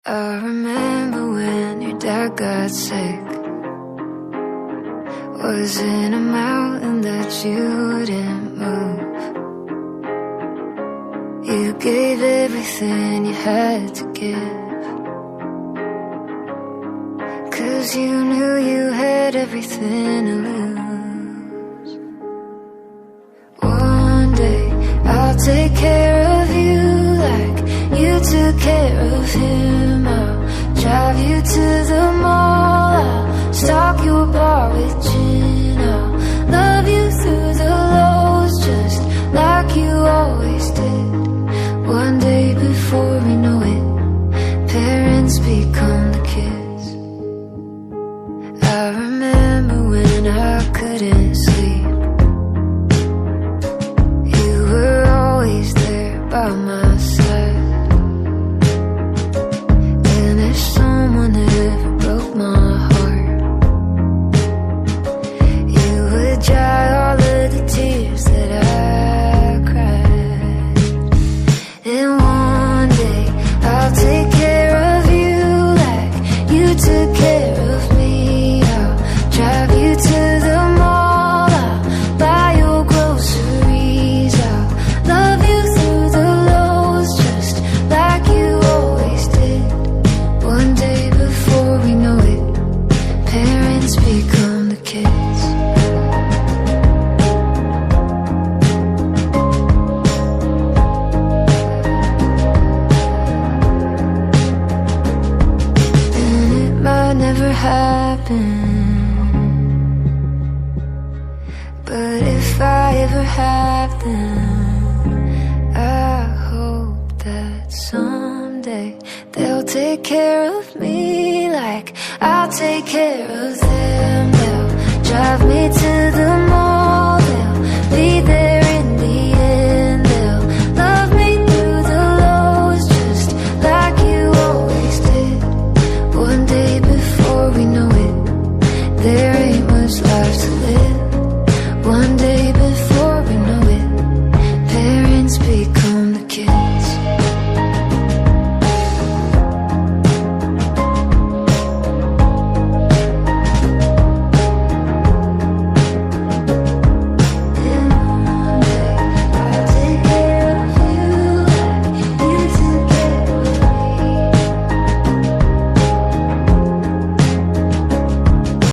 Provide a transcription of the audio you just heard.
I remember when your dad got sick. Was in a mountain that you wouldn't move. You gave everything you had to give, 'cause you knew you had everything to lose. One day I'll take care of you like you took care of him. I'll drive you to the mall, I'll stock your bar with gin. I'll love you through the lows just like you always did. One day before we know it, parents become the kids. I remember when I couldn't sleep. You were always there by my side. And if someone ever broke my heart, you would dry all of the tears that I cried. And one day I'll take care of you like you took care of me. I'll drive you to the mall, I'll buy your groceries. I'll love you through the lows just like you always did. One day before we know it, parents become the kids. And it might never happen, but if I ever have them, I hope that someday they'll take care of me like I'll take care of them. They'll drive me to the